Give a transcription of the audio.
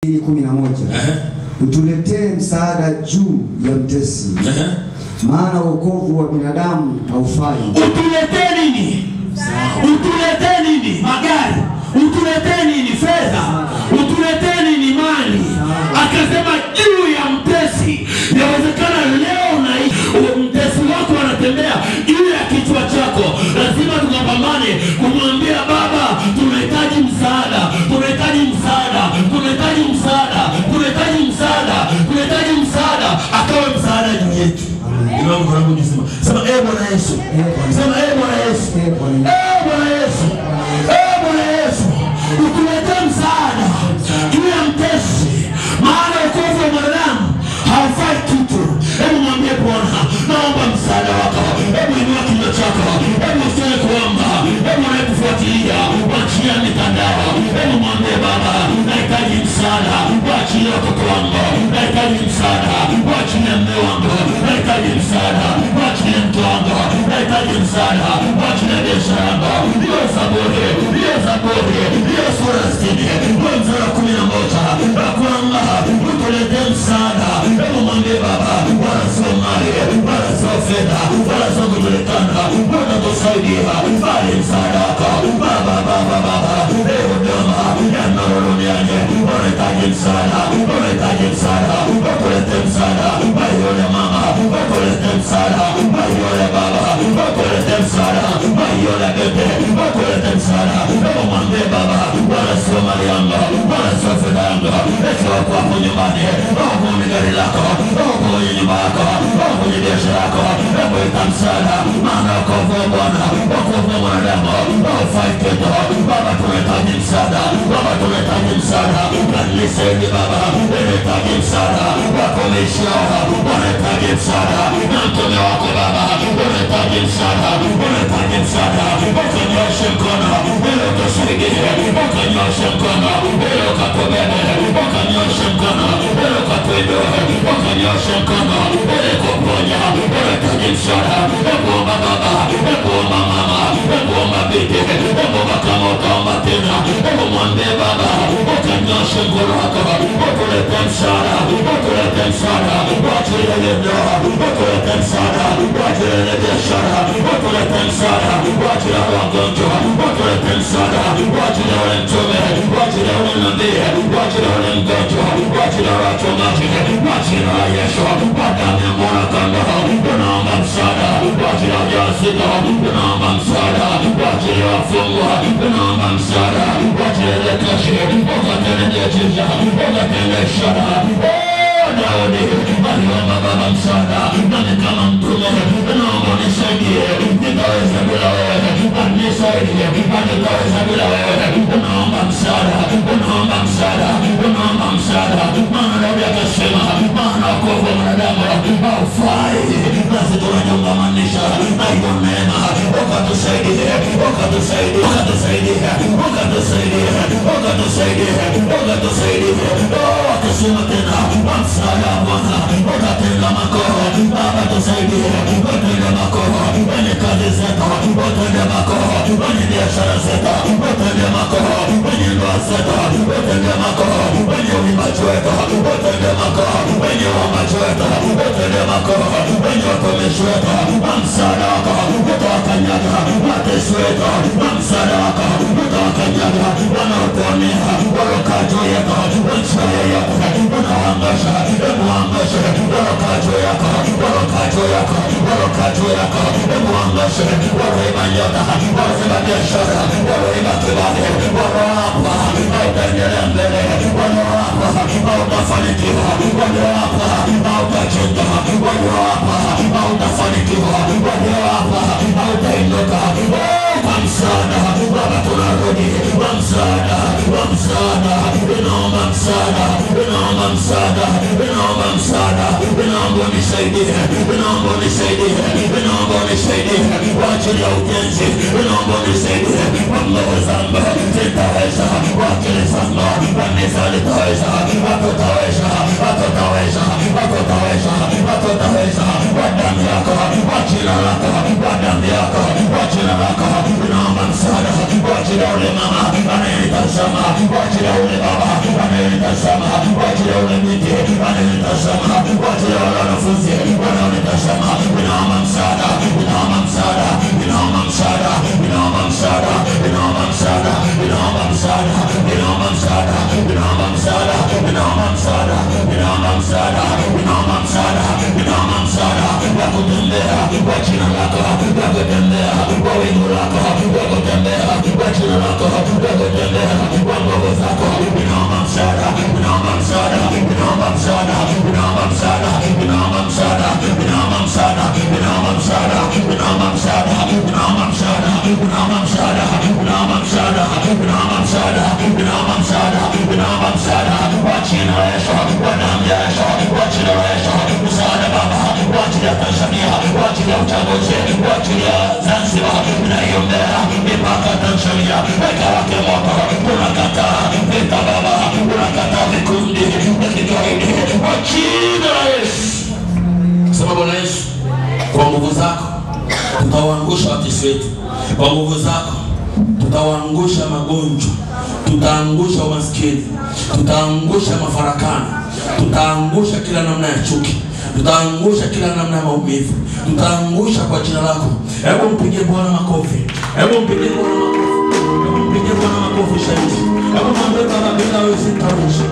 11. Utuletee msaada juu ya mtesi. Maana wokovu wa binadamu haufai. Utuletee nini? Utuletee nini? Magari. Utuletee nini? Fedha. Utuletee nini? Mali. Akasema juu ya mtesi. Inawezekana leo na mtesi wako anatembea juu ya kichwa chako. Lazima tukapambane kumwambia Baba, tunahitaji msaada. Tunahitaji msaada. Tunahitaji msaada. Tunahitaji msaada. Tunahitaji msaada. Akawe msaada juu yetu. Imam Qur'an nisema, sema Bwana Yesu. Sema Bwana Yesu. Bwana Yesu. Bwana Yesu. Utuletee msaada juu ya mtesi. Maana wokovu wa mwanadamu haufai kitu. Hebu mwambie Bwana, naomba msaada wako. Hebu inua kinywa chako. Hebu usiache kuomba. Hebu unayetufuatilia wachia mitandao. Hebu mwambie Baba, nahitaji msaada. Wachia watoto wangu. Nahitaji msaada. Wachia mume wangu. Nahitaji msaada. Wachia mke wangu. Nahitaji msaada. Wachia biashara yangu. Ndiyo Zaburi. Ndiyo Zaburi. Ndiyo sura 60. Mstari wa 11. Kwamba utuletee msaada. Hebu mwambie Baba, wala sio mali, wala sio fedha, wala sio kujulikana. Bwana tusaidia. Bali msaada wako. Baba, Baba, Baba. Leo Doma ya Naroniaje. Unahitaji msaada. Unahitaji msaada. Utuletee msaada. Bayole mama. Utuletee msaada. Bayole baba. Utuletee msaada. Bayole bebe. Utuletee msaada. Hebu mwambie Baba, wala sio mali yangu, wala sio fedha yangu. Eti wako hapo nyumbani, wako kwenye gari lako, wako kwenye nyumba yako, wako kwenye biashara yako. Hebu ita msaada. Maana wokovu wa Bwana, wokovu wa mwanadamu haufai kitu. Baba, tunahitaji msaada. Baba, tunahitaji msaada. Kanisa hili Baba, tunahitaji msaada. Watumishi hao wanahitaji msaada. Na mtume wako Baba, unahitaji msaada. Unahitaji msaada. Ukanyoshe mkono ili utusaidie. Ukanyoshe mkono ili ukatubebe. Ukanyoshe mkono ili ukatuinue. Ukanyoshe mkono ili kuponya. Unahitaji msaada. Ekuomba Baba, ekuomba mama, ekuomba bibi, ekuomba kama utaomba tena. Eku mwambie Baba, ukanyoshe mkono wako. Utuletee msaada. Utuletee msaada. Wachilie ndoa. Utuletee msaada. Wachilie biashara. Utuletee msaada. Wachilie wagonjwa. Utuletee msaada. Wachilie wale mtume. Wachilie wale nabii. Wachilie wale mgonjwa. Wachilie wachungaji. Wachilie wa Yesu. Wadame mwana kondoo. Tunaomba msaada. Wachilie wajawazito. Tunaomba msaada. Wachilie wafungwa. Tunaomba msaada. Wachilie kashi. Ukatende jija. Ukatende ishara. Daudi aliomba Baba msaada. Nami kama mtume naomba unisaidie. Nitaweza bila wewe. Nisaidie. Nitaweza bila wewe. Naomba msaada. Naomba msaada. Naomba msaada. Maana Daudi akasema, maana wokovu wa mwanadamu haufai. Nasi tunanyongamanisha na hiyo neema. Ukatusaidie. Ukatusaidie. Ukatusaidie. Ukatusaidie. Ukatusaidie. Ukatusaidie. Akasema tena, msaada Bwana, utatenda makoro. Baba tusaidie, utende makoro. Wenye kazi zetu, utende makoro. Wenye biashara zetu, utende makoro. Wenye ndoa zetu, utende makoro. Wenye uimbaji wetu, utende makoro. Wenye uimbaji wetu, utende makoro. Wenye watumishi wetu, msaada wako utawakanyaga. Watesi wetu, msaada wako utawakanyaga. Wanaotuonea, walokaa juu yetu, wanchaya yetu, unawangasha. Emuangashe, walokajo yako, walokajo yako, walokajo yako. Emuangashe, waloiba nyota, waloiba biashara, waloiba kibali, waloapa, hautaendelea mbele, waloapa, hautafanikiwa, waloapa, hautajenga, waloapa, hautafanikiwa, waloapa, hautainuka. Kwa msaada, Baba tunarudi, kwa msaada, kwa msaada, inaomba msaada, inaomba msaada, inaomba msaada, inaomba unisaidie, inaomba unisaidie, inaomba unisaidie, kwa ajili ya ujenzi, inaomba unisaidie, Mungu zangu, sitaweza, wakili zangu, kanisa litaweza, hatutaweza, hatutaweza, hatutaweza, hatutaweza, kwa damu yako, kwa jina lako, kwa damu yako, kwa jina lako, inaomba msaada, kwa ajili ya ule mama, ananitazama kwa ajili ya ule baba, ananitazama kwa ajili ya ule binti, ananitazama kwa ajili ya wale wanafunzi wanaonitazama. Ninaomba msaada, ninaomba msaada, ninaomba msaada, ninaomba msaada, ninaomba msaada, ninaomba msaada, ninaomba msaada, ninaomba msaada, ninaomba msaada, ninaomba msaada, ninaomba msaada, ninaomba msaada wa kutembea kwa jina lako, wa kutembea kwa wingu lako, wa kutembea kwa jina lako, wa kutembea kwa nguvu zako. Ninaomba msaada, ninaomba msaada, ninaomba msaada, ninaomba msaada, ninaomba msaada, ninaomba msaada, ninaomba msaada, ninaomba msaada, ninaomba msaada, ninaomba msaada, ninaomba msaada, ninaomba msaada, ninaomba msaada, ninaomba msaada kwa jina la Yesu, kwa damu ya Yesu, kwa jina la Yesu. Msaada Baba kwa ajili ya Tanzania, kwa ajili ya uchaguzi, kwa ajili ya Zanzibar, naiombea mipaka Tanzania, weka wake moto. Unakataa vita Baba, unakataa vikundi vya kigaidi kwa jina la Yesu. Sema Bwana Yesu, kwa nguvu zako tutawaangusha watesi wetu, kwa nguvu zako tutawaangusha magonjwa, tutaangusha umaskini, tutaangusha mafarakano, tutaangusha kila namna ya chuki, tutaangusha kila namna ya maumivu, tutaangusha kwa jina lako. Hebu mpigie Bwana makofi, hebu mpigie Bwana makofi, hebu mpigie Bwana makofi shahidi, hebu mwambie Baba bila wewe sitaruhusu.